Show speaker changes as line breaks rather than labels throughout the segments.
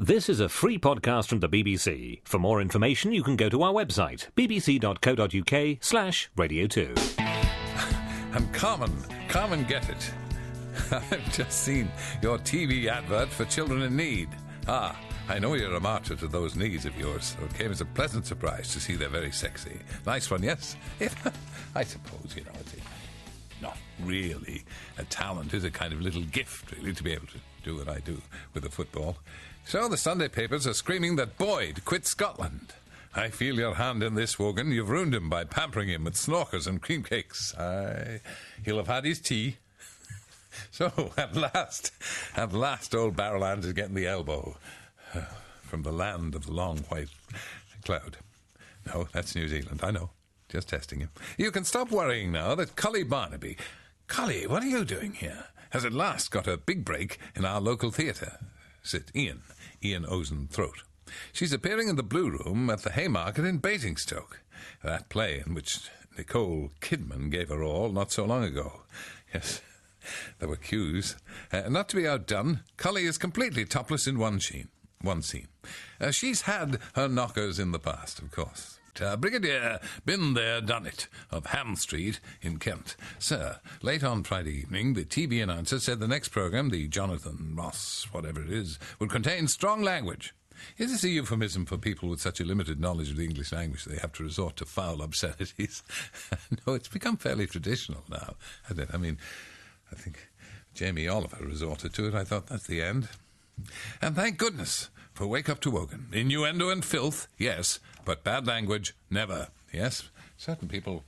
This is a free podcast from the BBC. For more information, you can go to our website, bbc.co.uk/Radio 2.
And come and get it. I've just seen your TV advert for children in need. I know you're a martyr to those needs of yours, so it came as a pleasant surprise to see they're very sexy. Nice one, yes? I suppose, it's not really a talent. It's a kind of little gift, really, to be able to do what I do with the football. So the Sunday papers are screaming that Boyd quit Scotland. I feel your hand in this, Wogan. You've ruined him by pampering him with snorkers and cream cakes. He'll have had his tea. So, at last, old Barrowland is getting the elbow from the land of the long white cloud. No, that's New Zealand, I know. Just testing him. You can stop worrying now that Cully Barnaby... Cully, what are you doing here? Has at last got a big break in our local theatre. Sit Ian Ozenthroat. She's appearing in the Blue Room at the Haymarket in Basingstoke. That play in which Nicole Kidman gave her all not so long ago. Yes, there were cues. Not to be outdone, Cully is completely topless in one scene. She's had her knockers in the past, of course. Brigadier, been there, done it, of Ham Street in Kent. Sir, late on Friday evening, the TV announcer said the next programme, the Jonathan Ross, whatever it is, would contain strong language. Is this a euphemism for people with such a limited knowledge of the English language that they have to resort to foul obscenities? No, it's become fairly traditional now, hasn't it? I mean, I think Jamie Oliver resorted to it. I thought that's the end. And thank goodness for Wake Up to Wogan. Innuendo and filth, yes, but bad language, never. Yes, certain people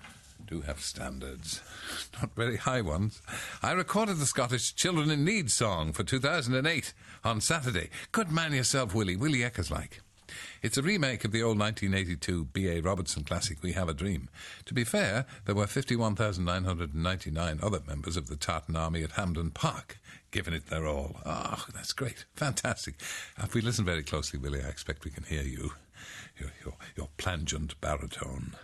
do have standards. Not very high ones. I recorded the Scottish Children in Need song for 2008 on Saturday. Good man yourself, Willie Eckers-like. It's a remake of the old 1982 B.A. Robertson classic, We Have a Dream. To be fair, there were 51,999 other members of the Tartan Army at Hampden Park, giving it their all. Oh, that's great. Fantastic. If we listen very closely, Willie, I expect we can hear you. Your plangent baritone.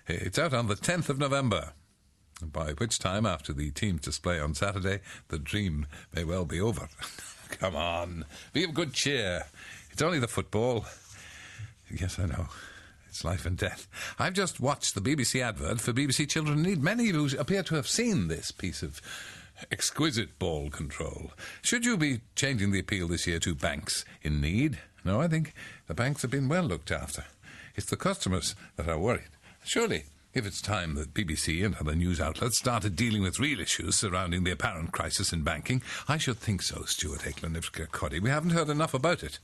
It's out on the 10th of November, by which time, after the team's display on Saturday, the dream may well be over. Come on, be of good cheer. It's only the football. Yes, I know. It's life and death. I've just watched the BBC advert for BBC Children in Need. Many of you appear to have seen this piece of exquisite ball control. Should you be changing the appeal this year to banks in need? No, I think the banks have been well looked after. It's the customers that are worried. Surely, if it's time that BBC and other news outlets started dealing with real issues surrounding the apparent crisis in banking, I should think so, Stuart Aitken-Cuddy. We haven't heard enough about it.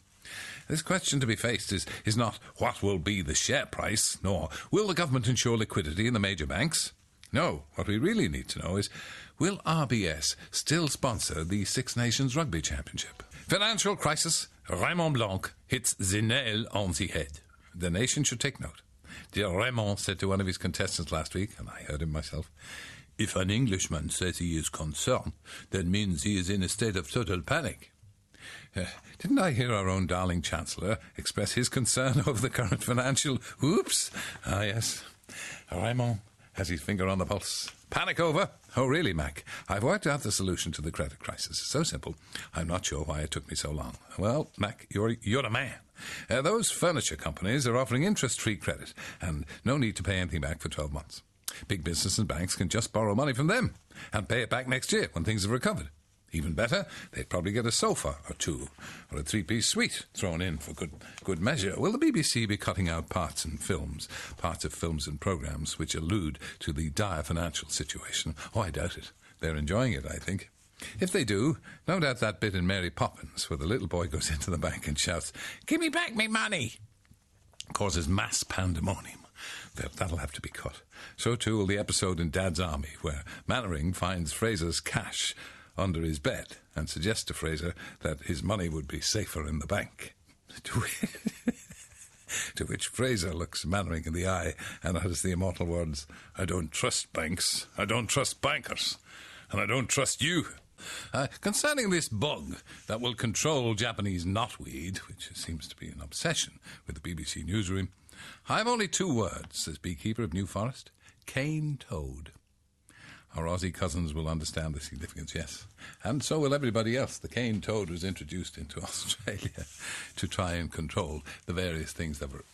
This question to be faced is not what will be the share price, nor will the government ensure liquidity in the major banks. No, what we really need to know is, will RBS still sponsor the Six Nations Rugby Championship? Financial crisis, Raymond Blanc hits the nail on the head. The nation should take note. Dear Raymond said to one of his contestants last week, and I heard him myself, if an Englishman says he is concerned, that means he is in a state of total panic. Didn't I hear our own darling Chancellor express his concern over the current financial... Oops! Ah, yes. Raymond has his finger on the pulse. Panic over? Oh, really, Mac? I've worked out the solution to the credit crisis. So simple. I'm not sure why it took me so long. Well, Mac, you're a man. Those furniture companies are offering interest-free credit and no need to pay anything back for 12 months. Big business and banks can just borrow money from them and pay it back next year when things have recovered. Even better, they'd probably get a sofa or two or a three-piece suite thrown in for good measure. Will the BBC be cutting out parts of films and programmes which allude to the dire financial situation? Oh, I doubt it. They're enjoying it, I think. If they do, no doubt that bit in Mary Poppins where the little boy goes into the bank and shouts, "Give me back me money!" causes mass pandemonium. That'll have to be cut. So too will the episode in Dad's Army where Mannering finds Fraser's cash under his bed and suggests to Fraser that his money would be safer in the bank. To which Fraser looks Mannering in the eye and utters the immortal words, "I don't trust banks, I don't trust bankers, and I don't trust you." Concerning this bug that will control Japanese knotweed, which seems to be an obsession with the BBC newsroom, I have only 2 words, says beekeeper of New Forest: cane toad. Our Aussie cousins will understand the significance, yes. And so will everybody else. The cane toad was introduced into Australia to try and control the various things that were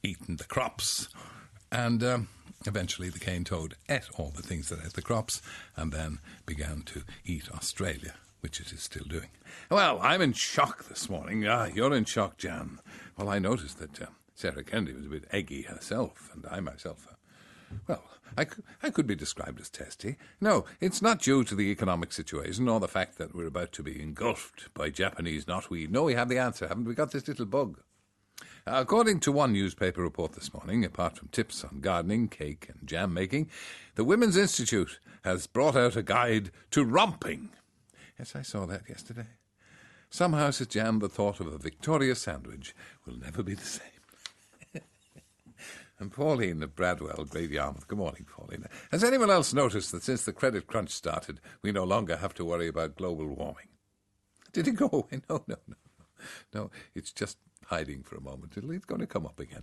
eating the crops. And eventually the cane toad ate all the things that ate the crops and then began to eat Australia, which it is still doing. Well, I'm in shock this morning. You're in shock, Jan. Well, I noticed that Sarah Kennedy was a bit eggy herself, and I myself... I could be described as testy. No, it's not due to the economic situation or the fact that we're about to be engulfed by Japanese knotweed. No, we have the answer, haven't we? Got this little bug. According to one newspaper report this morning, apart from tips on gardening, cake and jam making, the Women's Institute has brought out a guide to romping. Yes, I saw that yesterday. Somehow, says Jan, the thought of a Victoria sandwich will never be the same. And Pauline of Bradwell, Great Yarmouth. Good morning, Pauline. Has anyone else noticed that since the credit crunch started, we no longer have to worry about global warming? Did it go away? No, it's just hiding for a moment. It's going to come up again.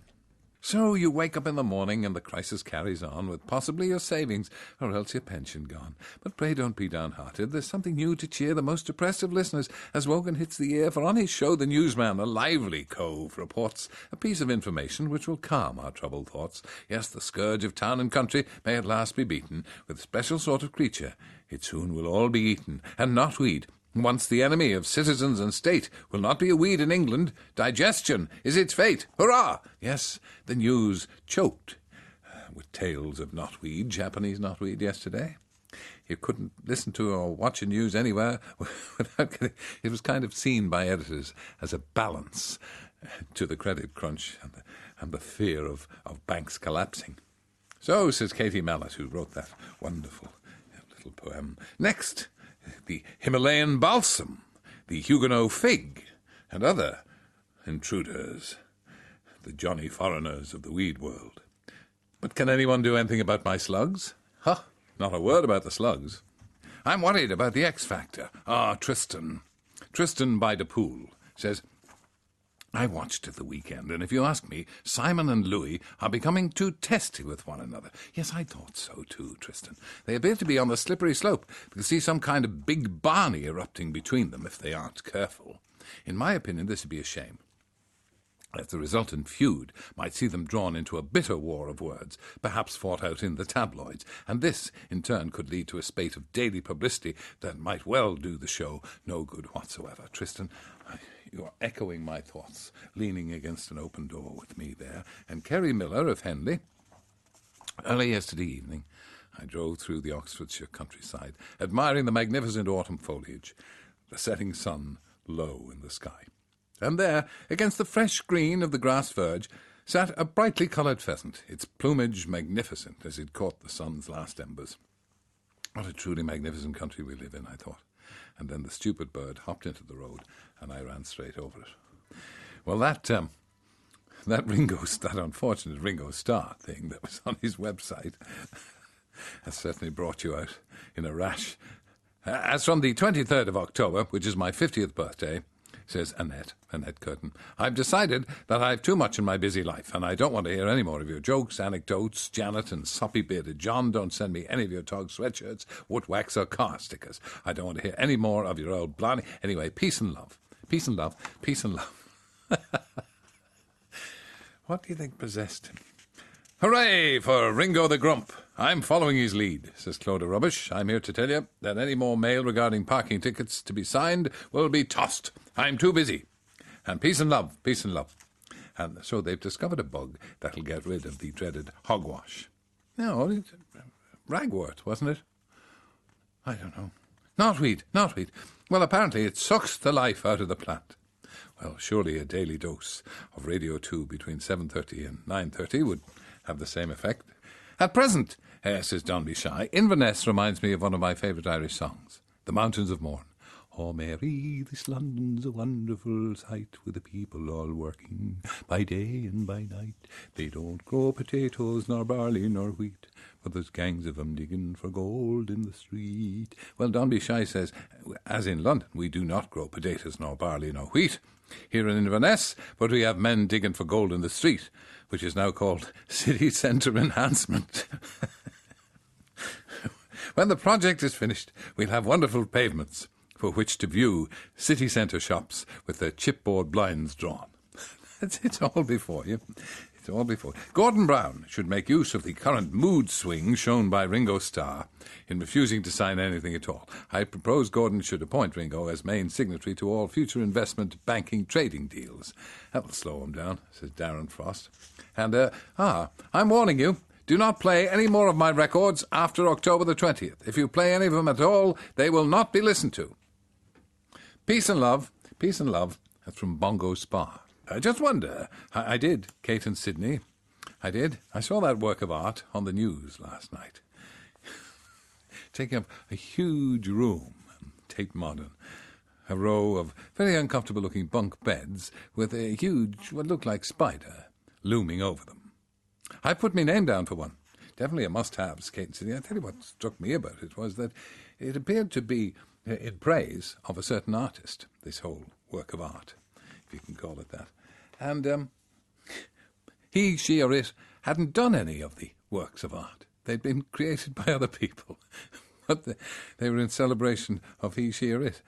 So you wake up in the morning and the crisis carries on with possibly your savings or else your pension gone. But pray don't be downhearted. There's something new to cheer the most depressed of listeners as Wogan hits the air, for on his show The Newsman, a lively cove reports a piece of information which will calm our troubled thoughts. Yes, the scourge of town and country may at last be beaten with a special sort of creature. It soon will all be eaten, and not weed. Once the enemy of citizens and state will not be a weed in England. Digestion is its fate. Hurrah! Yes, the news choked with tales of knotweed, Japanese knotweed, yesterday. You couldn't listen to or watch the news anywhere without getting... It was kind of seen by editors as a balance to the credit crunch and the fear of banks collapsing. So, says Katie Mallet, who wrote that wonderful little poem. Next, the Himalayan balsam, the Huguenot fig, and other intruders, the Johnny foreigners of the weed world. But can anyone do anything about my slugs? Not a word about the slugs. I'm worried about the X Factor. Tristan by the pool says, I watched at the weekend, and if you ask me, Simon and Louis are becoming too testy with one another. Yes, I thought so too, Tristan. They appear to be on the slippery slope. You can see some kind of big Barney erupting between them if they aren't careful. In my opinion, this would be a shame, as the resultant feud might see them drawn into a bitter war of words, perhaps fought out in the tabloids, and this, in turn, could lead to a spate of daily publicity that might well do the show no good whatsoever. Tristan, you are echoing my thoughts, leaning against an open door with me there. And Kerry Miller of Henley. Early yesterday evening, I drove through the Oxfordshire countryside, admiring the magnificent autumn foliage, the setting sun low in the sky. And there, against the fresh green of the grass verge, sat a brightly coloured pheasant, its plumage magnificent as it caught the sun's last embers. What a truly magnificent country we live in, I thought. And then the stupid bird hopped into the road, and I ran straight over it. Well, that unfortunate Ringo Starr thing that was on his website has certainly brought you out in a rash. As from the 23rd of October, which is my 50th birthday, says Annette Curtin, I've decided that I've too much in my busy life, and I don't want to hear any more of your jokes, anecdotes, Janet and soppy-bearded John. Don't send me any of your TOGs sweatshirts, wood wax or car stickers. I don't want to hear any more of your old blarney. Anyway, peace and love. Peace and love. Peace and love. What do you think possessed him? Hooray for Ringo the Grump. I'm following his lead, says Clodagh Rubbish. I'm here to tell you that any more mail regarding parking tickets to be signed will be tossed. I'm too busy. And peace and love, peace and love. And so they've discovered a bug that'll get rid of the dreaded hogwash. No, it's ragwort, wasn't it? I don't know. Knotweed. Well, apparently it sucks the life out of the plant. Well, surely a daily dose of Radio 2 between 7:30 and 9:30 would have the same effect. At present, says Dombey Shy, Inverness reminds me of one of my favourite Irish songs, The Mountains of Mourne. Oh, Mary, this London's a wonderful sight, with the people all working by day and by night. They don't grow potatoes, nor barley, nor wheat, but there's gangs of 'em digging for gold in the street. Well, Dombey Shy says, as in London, we do not grow potatoes, nor barley, nor wheat here in Inverness, but we have men digging for gold in the street, which is now called city centre enhancement. When the project is finished, we'll have wonderful pavements for which to view city centre shops with their chipboard blinds drawn. It's all before you. It's all before. Gordon Brown should make use of the current mood swing shown by Ringo Starr in refusing to sign anything at all. I propose Gordon should appoint Ringo as main signatory to all future investment banking trading deals. That'll slow him down, says Darren Frost. And, I'm warning you, do not play any more of my records after October the 20th. If you play any of them at all, they will not be listened to. Peace and love. Peace and love. That's from Bongo Spa. I just wonder. I did, Kate and Sydney. I did. I saw that work of art on the news last night. Taking up a huge room, Tate Modern. A row of very uncomfortable-looking bunk beds with a huge, what looked like spider, looming over them. I put my name down for one. Definitely a must-have, Kate and Sydney. I tell you what struck me about it was that it appeared to be in praise of a certain artist, this whole work of art, if you can call it that. And he, she, or it hadn't done any of the works of art. They'd been created by other people. But they were in celebration of he, she, or it.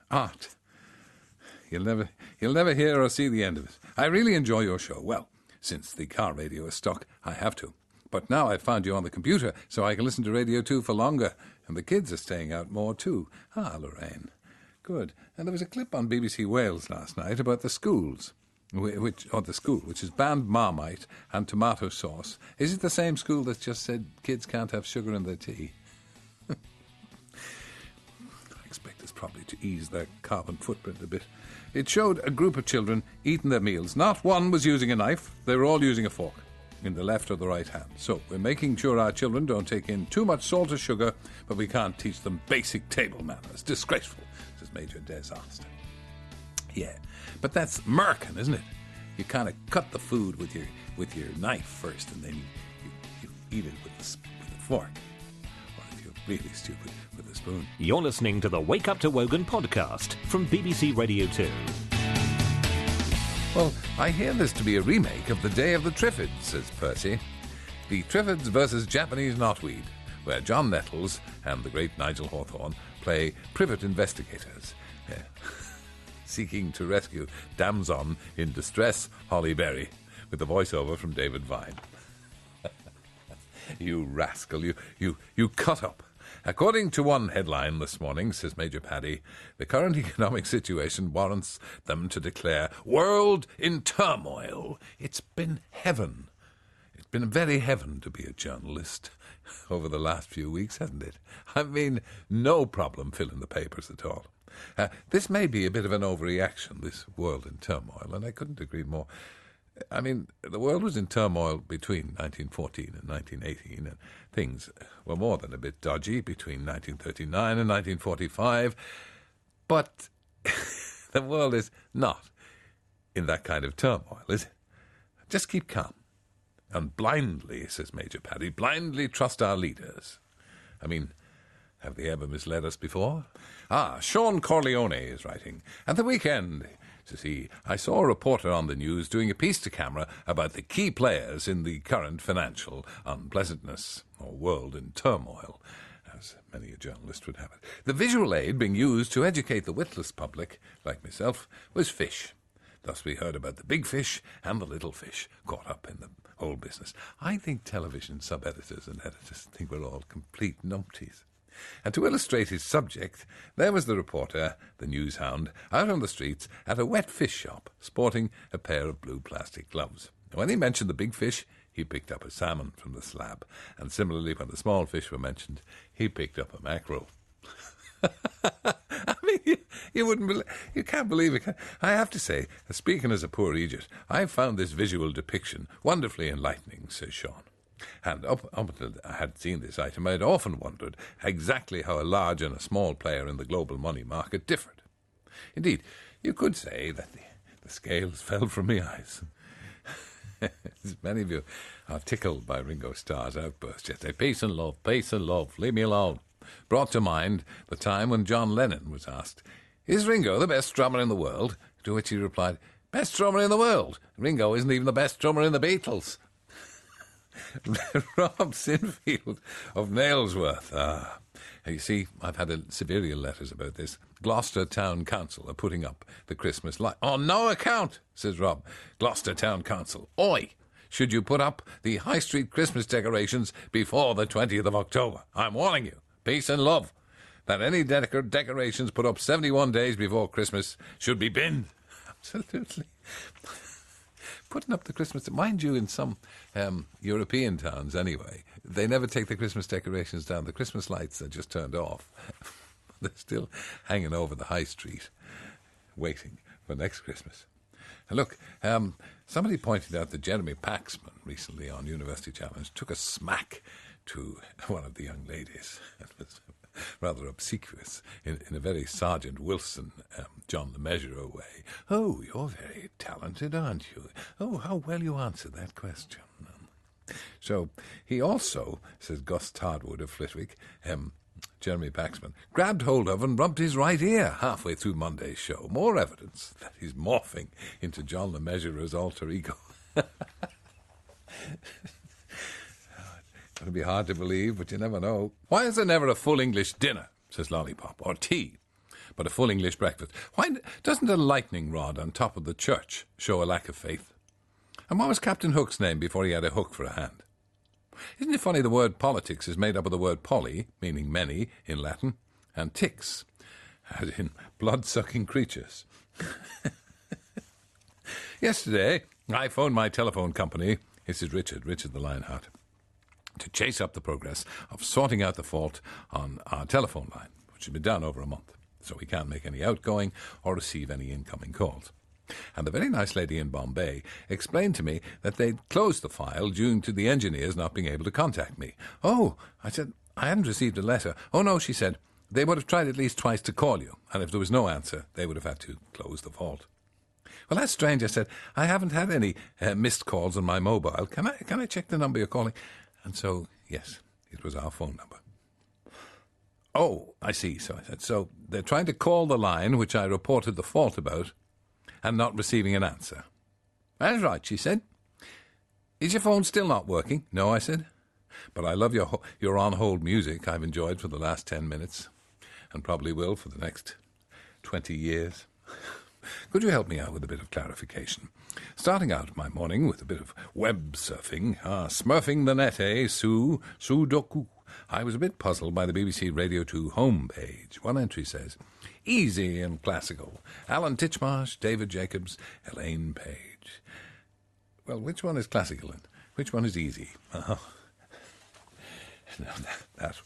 Art. You'll never hear or see the end of it. I really enjoy your show. Well, since the car radio is stock, I have to. But now I've found you on the computer, so I can listen to Radio 2 for longer. And the kids are staying out more too. Lorraine. Good. And there was a clip on BBC Wales last night about the schools, which has banned Marmite and tomato sauce. Is it the same school that just said kids can't have sugar in their tea? I expect this probably to ease their carbon footprint a bit. It showed a group of children eating their meals. Not one was using a knife. They were all using a fork in the left or the right hand. So we're making sure our children don't take in too much salt or sugar, but we can't teach them basic table manners. Disgraceful, says Major Des Austin. Yeah, but that's American, isn't it? You kind of cut the food with your knife first, and then you eat it with the fork. Or if you're really stupid, with a spoon.
You're listening to the Wake Up to Wogan podcast from BBC Radio 2.
Well, I hear this to be a remake of The Day of the Triffids, says Percy. The Triffids versus Japanese Knotweed, where John Nettles and the great Nigel Hawthorne play privet investigators, seeking to rescue damson in distress Holly Berry, with the voiceover from David Vine. You rascal, you cut up. According to one headline this morning, says Major Paddy, the current economic situation warrants them to declare world in turmoil. It's been heaven. It's been very heaven to be a journalist over the last few weeks, hasn't it? I mean, no problem filling the papers at all. This may be a bit of an overreaction, this world in turmoil, and I couldn't agree more. I mean, the world was in turmoil between 1914 and 1918, and things were more than a bit dodgy between 1939 and 1945, but the world is not in that kind of turmoil, is it? Just keep calm. And blindly, says Major Paddy, blindly trust our leaders. I mean, have they ever misled us before? Sean Corleone is writing. At the weekend, says he, I saw a reporter on the news doing a piece to camera about the key players in the current financial unpleasantness, or world in turmoil, as many a journalist would have it. The visual aid being used to educate the witless public, like myself, was fish. Thus we heard about the big fish and the little fish caught up in the whole business. I think television sub-editors and editors think we're all complete numpties. And to illustrate his subject, there was the reporter, the news hound, out on the streets at a wet fish shop, sporting a pair of blue plastic gloves. When he mentioned the big fish, he picked up a salmon from the slab, and similarly, when the small fish were mentioned, he picked up a mackerel. I mean, you can't believe it. I have to say, speaking as a poor idiot, I found this visual depiction wonderfully enlightening, says Sean. And up until I had seen this item, I had often wondered exactly how a large and a small player in the global money market differed. Indeed, you could say that the scales fell from my eyes. Many of you are tickled by Ringo Starr's outburst yesterday. Peace and love, leave me alone. Brought to mind the time when John Lennon was asked, is Ringo the best drummer in the world? To which he replied, best drummer in the world? Ringo isn't even the best drummer in the Beatles. Rob Sinfield of Nailsworth. You see, I've had severe letters about this. Gloucester Town Council are putting up the Christmas light. On no account, says Rob. Gloucester Town Council. Oi! Should you put up the High Street Christmas decorations before the 20th of October? I'm warning you. Peace and love. That any decorations put up 71 days before Christmas should be binned. Absolutely. Putting up the Christmas... Mind you, in some European towns anyway, they never take the Christmas decorations down. The Christmas lights are just turned off. They're still hanging over the high street, waiting for next Christmas. And look, somebody pointed out that Jeremy Paxman recently on University Challenge took a smack to one of the young ladies. It was rather obsequious in a very Sergeant Wilson, John the Measurer way. Oh, you're very talented, aren't you? Oh, how well you answered that question. So he also, says Gus Tardwood of Flitwick, Jeremy Paxman, grabbed hold of and rubbed his right ear halfway through Monday's show. More evidence that he's morphing into John the Measurer's alter ego. It'll be hard to believe, but you never know. Why is there never a full English dinner, says Lollipop, or tea, but a full English breakfast? Why doesn't a lightning rod on top of the church show a lack of faith? And what was Captain Hook's name before he had a hook for a hand? Isn't it funny the word politics is made up of the word poly, meaning many in Latin, and ticks, as in blood-sucking creatures? Yesterday, I phoned my telephone company, this is Richard the Lionheart, to chase up the progress of sorting out the fault on our telephone line, which had been done over a month, so we can't make any outgoing or receive any incoming calls. And the very nice lady in Bombay explained to me that they'd closed the file due to the engineers not being able to contact me. Oh, I said, I hadn't received a letter. Oh, no, she said, they would have tried at least twice to call you, and if there was no answer, they would have had to close the vault. Well, that's strange, I said. I haven't had any missed calls on my mobile. Can I check the number you're calling? And so, yes, it was our phone number. Oh, I see. So I said, so they're trying to call the line, which I reported the fault about, and not receiving an answer. That's right, she said. Is your phone still not working? No, I said. But I love your on-hold music I've enjoyed for the last 10 minutes, and probably will for the next 20 years. Could you help me out with a bit of clarification? Starting out my morning with a bit of web surfing, smurfing the net, Sudoku. I was a bit puzzled by the BBC Radio 2 homepage. One entry says, easy and classical. Alan Titchmarsh, David Jacobs, Elaine Page. Well, which one is classical and which one is easy? Now, that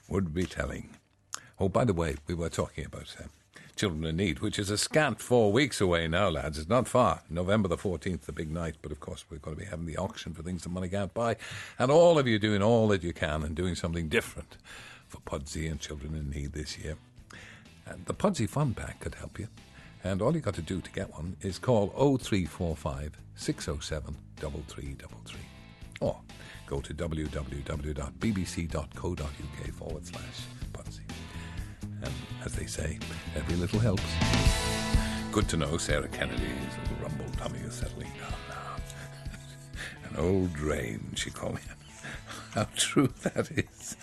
would be telling. Oh, by the way, we were talking about Children in Need, which is a scant 4 weeks away now, lads. It's not far. November the 14th, the big night. But, of course, we're going to be having the auction for things that money can't buy. And all of you doing all that you can and doing something different for Pudsey and Children in Need this year. And the Pudsey Fun Pack could help you. And all you got to do to get one is call 0345 607 3333. Or go to www.bbc.co.uk/Pudsey. And as they say, every little helps. Good to know Sarah Kennedy's little rumble tummy is settling down now. An old drain, she called me. How true that is.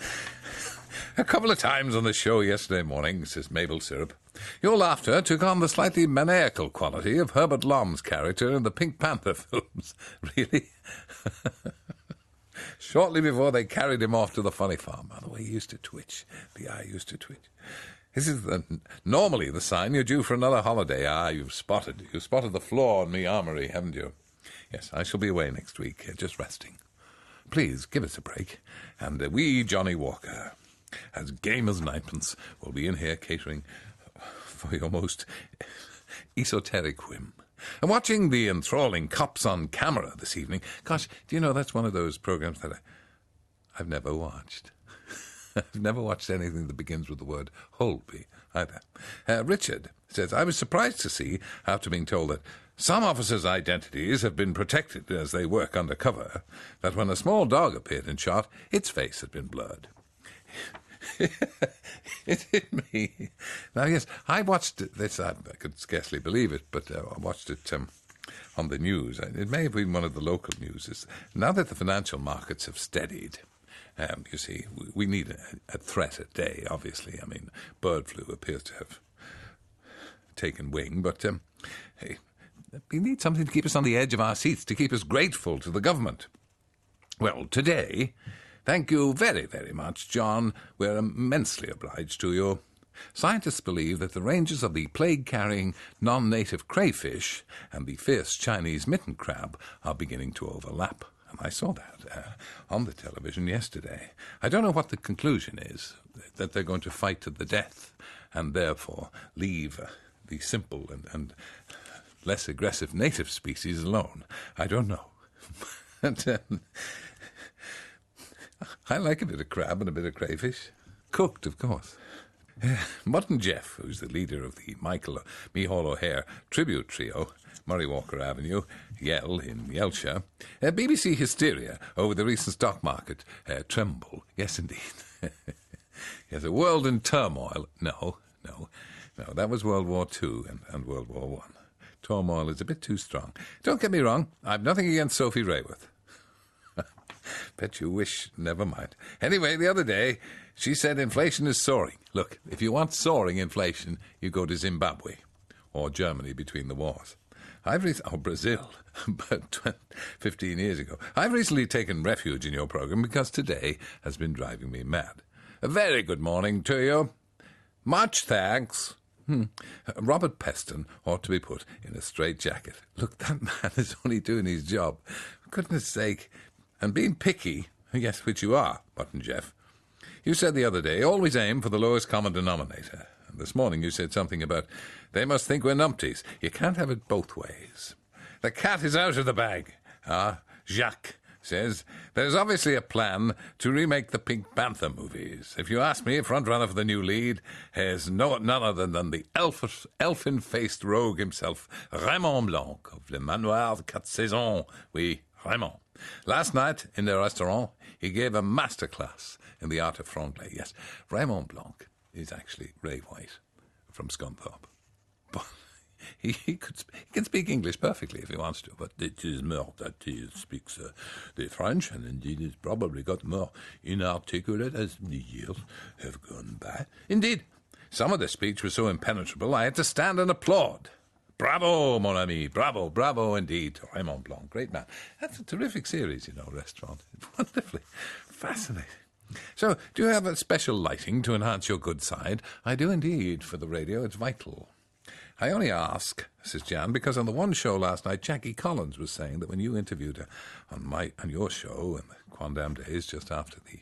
A couple of times on the show yesterday morning, says Mabel Syrup, your laughter took on the slightly maniacal quality of Herbert Lom's character in the Pink Panther films. Really? Shortly before they carried him off to the funny farm. By the way, he used to twitch. The eye used to twitch. This is normally the sign you're due for another holiday. You've spotted the flaw in me armoury, haven't you? Yes, I shall be away next week, just resting. Please, give us a break. And we, Johnny Walker, as game as ninepence, will be in here catering for your most esoteric whim. And watching the enthralling Cops on Camera this evening. Gosh, do you know that's one of those programs that I've never watched. I've never watched anything that begins with the word Holby either. Richard says, I was surprised to see, after being told that some officers' identities have been protected as they work undercover, that when a small dog appeared in shot, its face had been blurred. It hit me. Now, yes, I watched this. I could scarcely believe it, but I watched it on the news. It may have been one of the local news. Is now that the financial markets have steadied, you see, we need a threat a day, obviously. I mean, bird flu appears to have taken wing, but hey, we need something to keep us on the edge of our seats, to keep us grateful to the government. Well, today, thank you very, very much, John. We're immensely obliged to you. Scientists believe that the ranges of the plague-carrying non-native crayfish and the fierce Chinese mitten crab are beginning to overlap. And I saw that on the television yesterday. I don't know what the conclusion is, that they're going to fight to the death and therefore leave the simple and less aggressive native species alone. I don't know. But, I like a bit of crab and a bit of crayfish. Cooked, of course. Mutt and Jeff, who's the leader of the Michael Mihal O'Hare tribute trio, Murray Walker Avenue, Yell in Yellshire. BBC hysteria over the recent stock market tremble. Yes, indeed. Yes, a world in turmoil. No, that was World War II and World War I. Turmoil is a bit too strong. Don't get me wrong, I've nothing against Sophie Rayworth. Bet you wish, never mind. Anyway, the other day, she said inflation is soaring. Look, if you want soaring inflation, you go to Zimbabwe or Germany between the wars. Or Brazil, but 15 years ago. I've recently taken refuge in your programme because today has been driving me mad. A very good morning to you. Much thanks. Robert Peston ought to be put in a straitjacket. Look, that man is only doing his job. For goodness sake. And being picky, yes, which you are, Button Jeff. You said the other day, always aim for the lowest common denominator. And this morning you said something about, they must think we're numpties. You can't have it both ways. The cat is out of the bag. Jacques says, there's obviously a plan to remake the Pink Panther movies. If you ask me, a frontrunner for the new lead is none other than the elfin-faced rogue himself, Raymond Blanc of Le Manoir de Quatre Saisons. Oui, Raymond. Last night, in their restaurant, he gave a masterclass in the art of franglais. Yes, Raymond Blanc is actually Ray White from Scunthorpe. But he can speak English perfectly if he wants to, but it is more that he speaks the French, and indeed he's probably got more inarticulate as the years have gone by. Indeed, some of the speech was so impenetrable I had to stand and applaud. Bravo, mon ami, bravo, bravo indeed. Raymond Blanc, great man. That's a terrific series, Restaurant. It's wonderfully fascinating. So, do you have a special lighting to enhance your good side? I do indeed, for the radio, it's vital. I only ask, says Jan, because on the one show last night, Jackie Collins was saying that when you interviewed her on your show in the Quandam days, just after the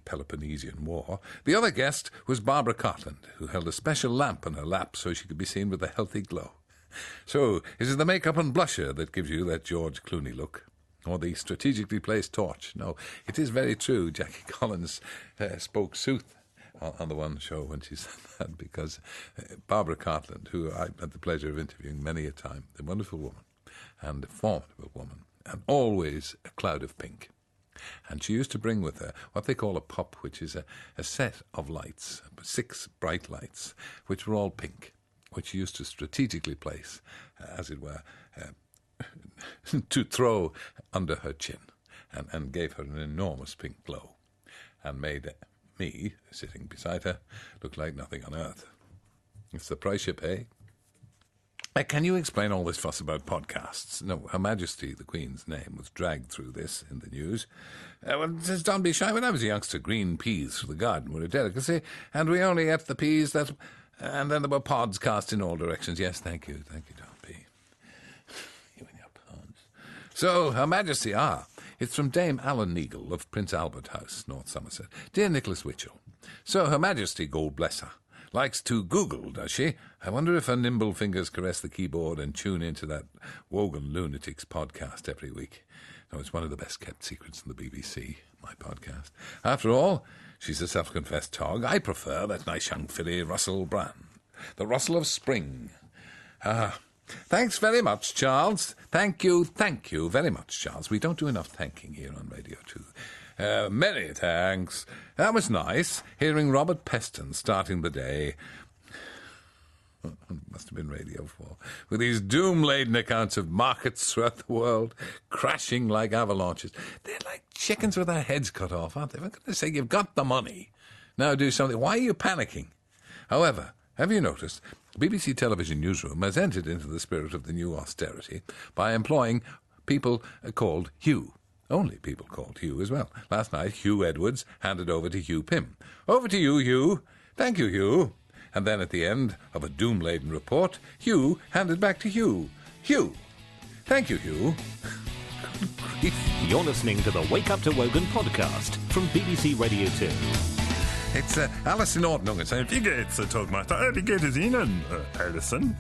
Peloponnesian War, the other guest was Barbara Cartland, who held a special lamp in her lap so she could be seen with a healthy glow. So, is it the makeup and blusher that gives you that George Clooney look? Or the strategically placed torch? No, it is very true. Jackie Collins spoke sooth on the one show when she said that, because Barbara Cartland, who I had the pleasure of interviewing many a time, a wonderful woman and a formidable woman, and always a cloud of pink. And she used to bring with her what they call a pop, which is a set of lights, 6 bright lights, which were all pink, which she used to strategically place, as it were, to throw under her chin, and gave her an enormous pink glow, and made me, sitting beside her, look like nothing on earth. It's the price you pay. Can you explain all this fuss about podcasts? No, Her Majesty the Queen's name was dragged through this in the news. Well, says Don B. Shy, when I was a youngster, green peas for the garden were a delicacy, and we only ate the peas that... And then there were pods cast in all directions. Yes, thank you, Don B. You and your pods. So, Her Majesty, it's from Dame Allan Neagle of Prince Albert House, North Somerset. Dear Nicholas Witchell, so Her Majesty, God bless her, likes to Google, does she? I wonder if her nimble fingers caress the keyboard and tune into that Wogan Lunatics podcast every week. No, it's one of the best-kept secrets in the BBC, my podcast. After all, she's a self-confessed tog. I prefer that nice young filly, Russell Brand. The Russell of Spring. Thanks very much, Charles. Thank you very much, Charles. We don't do enough thanking here on Radio 2. Many thanks. That was nice, hearing Robert Peston starting the day. Must have been Radio 4. With these doom-laden accounts of markets throughout the world crashing like avalanches. They're like chickens with their heads cut off, aren't they? I'm going to say, you've got the money. Now do something. Why are you panicking? However, have you noticed, BBC Television Newsroom has entered into the spirit of the new austerity by employing people called Hugh. Only people called Hugh as well. Last night, Hugh Edwards handed over to Hugh Pym. Over to you, Hugh. Thank you, Hugh. And then at the end of a doom-laden report, Hugh handed back to Hugh. Hugh. Thank you, Hugh.
You're listening to the Wake Up to Wogan podcast from BBC Radio 2.
It's Alice in Ordnung.
Wie geht's, Togmaster? Wie geht es Ihnen, Alison?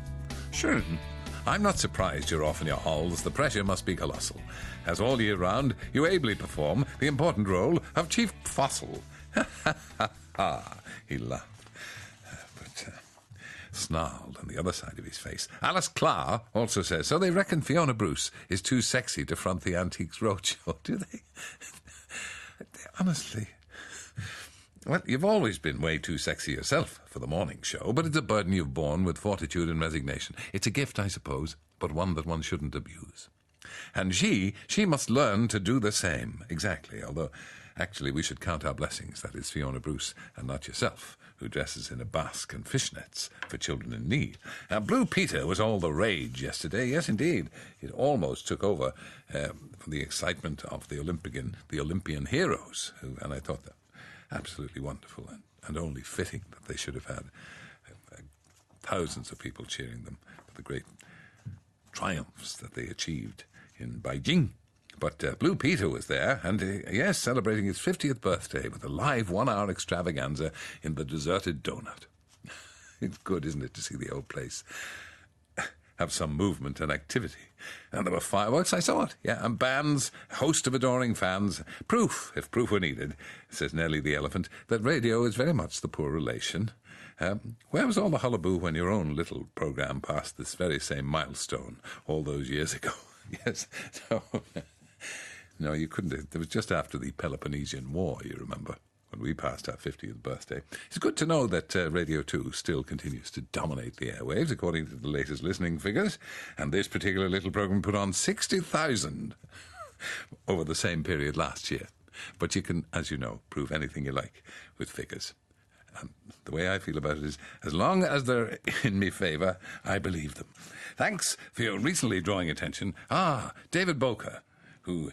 Schön.
I'm not surprised you're off in your halls. The pressure must be colossal, as all year round you ably perform the important role of chief fossil. Ha ha ha ha, he laughed. Snarled on the other side of his face. Alice Clark also says, so they reckon Fiona Bruce is too sexy to front the Antiques Roadshow, do they? Honestly. Well, you've always been way too sexy yourself for the morning show, but it's a burden you've borne with fortitude and resignation. It's a gift, I suppose, but one that one shouldn't abuse. And she must learn to do the same. Exactly, although actually we should count our blessings. That is Fiona Bruce and not yourself, who dresses in a basque and fishnets for children in need. Now, Blue Peter was all the rage yesterday. Yes, indeed. It almost took over for the excitement of the Olympian heroes, and I thought that absolutely wonderful and only fitting that they should have had thousands of people cheering them for the great triumphs that they achieved in Beijing. But Blue Peter was there, and yes, celebrating his 50th birthday with a live 1-hour extravaganza in the deserted donut. It's good, isn't it, to see the old place have some movement and activity. And there were fireworks, I saw it, yeah, and bands, a host of adoring fans. Proof, if proof were needed, says Nellie the elephant, that radio is very much the poor relation. Where was all the hullaboo when your own little programme passed this very same milestone all those years ago? Yes, so... No, you couldn't. It was just after the Peloponnesian War, you remember, when we passed our 50th birthday. It's good to know that Radio 2 still continues to dominate the airwaves, according to the latest listening figures. And this particular little programme put on 60,000 over the same period last year. But you can, as you know, prove anything you like with figures. And the way I feel about it is, as long as they're in me favour, I believe them. Thanks for your recently drawing attention. David Boker, who,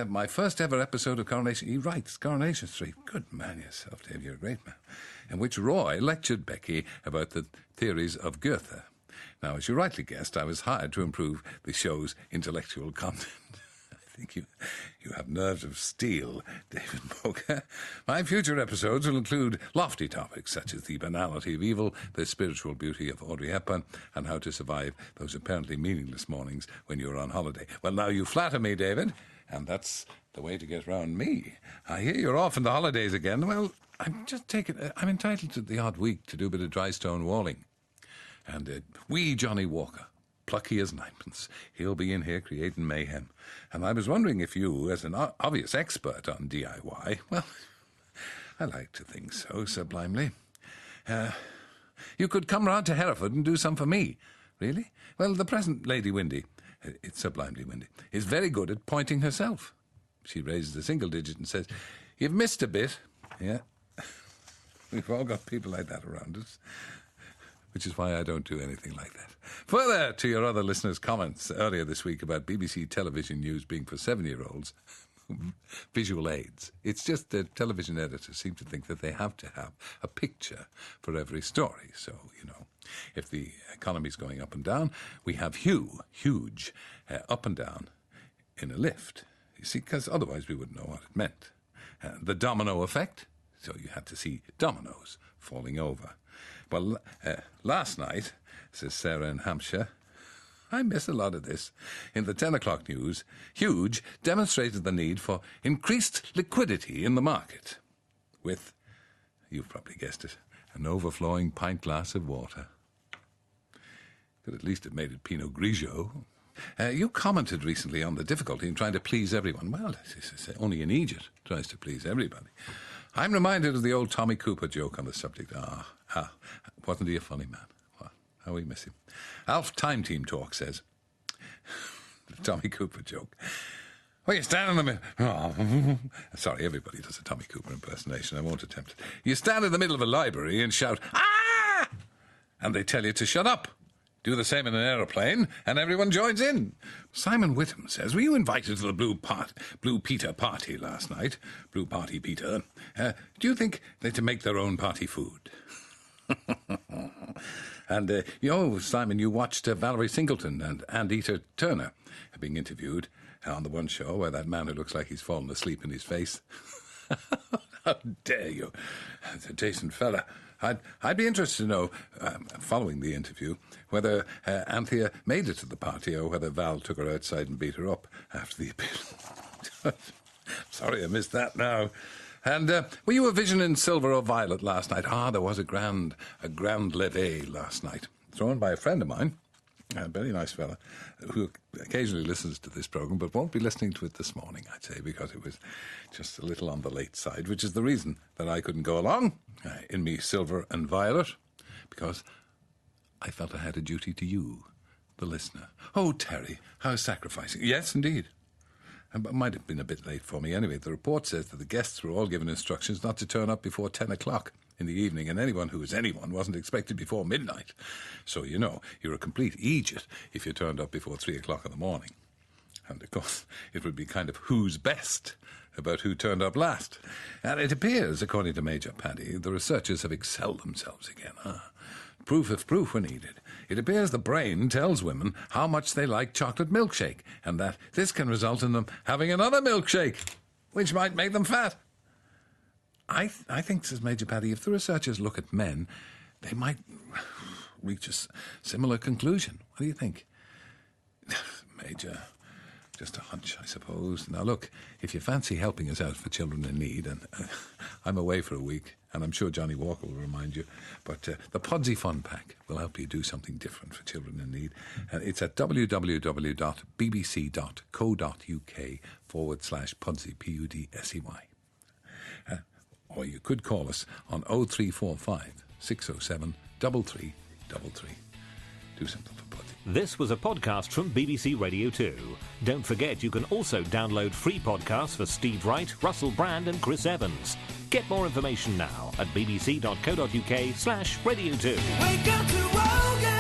my first ever episode of Coronation, he writes Coronation Street. Good man yourself, Dave, you're a great man. In which Roy lectured Becky about the theories of Goethe. Now, as you rightly guessed, I was hired to improve the show's intellectual content. I think you have nerves of steel, David Boker. My future episodes will include lofty topics such as the banality of evil, the spiritual beauty of Audrey Hepburn, and how to survive those apparently meaningless mornings when you're on holiday. Well, now you flatter me, David, and that's the way to get round me. I hear you're off in the holidays again. Well, I'm entitled to the odd week to do a bit of dry stone walling. And wee Johnny Walker, plucky as ninepence, he'll be in here creating mayhem. And I was wondering if you, as an obvious expert on DIY, well, I like to think so, sublimely, you could come round to Hereford and do some for me. Really? Well, the present Lady Windy, it's sublimely Windy, is very good at pointing herself. She raises a single digit and says, you've missed a bit. Yeah. We've all got people like that around us, which is why I don't do anything like that. Further to your other listeners' comments earlier this week about BBC television news being for 7-year-olds, visual aids. It's just that television editors seem to think that they have to have a picture for every story. So, if the economy's going up and down, we have huge, up and down in a lift. You see, because otherwise we wouldn't know what it meant. The domino effect, so you had to see dominoes falling over. Well, last night, says Sarah in Hampshire, I miss a lot of this. In the 10 o'clock news, Huge demonstrated the need for increased liquidity in the market with, you've probably guessed it, an overflowing pint glass of water. But at least it made it Pinot Grigio. You commented recently on the difficulty in trying to please everyone. Well, only an idiot tries to please everybody. I'm reminded of the old Tommy Cooper joke on the subject. Wasn't he a funny man? Well, How we miss him. Alf Time Team Talk says, the Tommy Cooper joke. Well, you stand in the middle... Oh. Sorry, everybody does a Tommy Cooper impersonation. I won't attempt it. You stand in the middle of a library and shout, "Ah!" And they tell you to shut up. Do the same in an aeroplane, and everyone joins in. Simon Whittam says, were you invited to the Blue Peter party last night? Blue Party Peter. Do you think they're to make their own party food? And, Simon, you watched Valerie Singleton and Anita Turner being interviewed on the one show where that man who looks like he's fallen asleep in his face. How dare you? It's a decent fella. I'd be interested to know, following the interview, whether Anthea made it to the party or whether Val took her outside and beat her up after the appeal. Sorry, I missed that now. And were you a vision in silver or violet last night? There was a grand levee last night, thrown by a friend of mine, a very nice fella, who occasionally listens to this programme, but won't be listening to it this morning, I'd say, because it was just a little on the late side, which is the reason that I couldn't go along in me silver and violet, because I felt I had a duty to you, the listener. Oh, Terry, how sacrificing. Yes, indeed. It might have been a bit late for me anyway. The report says that the guests were all given instructions not to turn up before 10 o'clock in the evening, and anyone who was anyone wasn't expected before midnight. So, you're a complete idiot if you turned up before 3 o'clock in the morning. And, of course, it would be kind of who's best about who turned up last. And it appears, according to Major Paddy, the researchers have excelled themselves again. Proof if proof were needed. It appears the brain tells women how much they like chocolate milkshake, and that this can result in them having another milkshake, which might make them fat. I think, says Major Paddy, if the researchers look at men, they might reach a similar conclusion. What do you think? Major, just a hunch, I suppose. Now, look, if you fancy helping us out for children in need, and I'm away for a week, and I'm sure Johnny Walker will remind you, but the Podsy Fun Pack will help you do something different for children in need. And it's at www.bbc.co.uk/Podsy, Pudsey. Or you could call us on 0345 607 3333. Do something for Podsy.
This was a podcast from BBC Radio 2. Don't forget you can also download free podcasts for Steve Wright, Russell Brand and Chris Evans. Get more information now at bbc.co.uk/Radio 2.
Wake up to Wogan!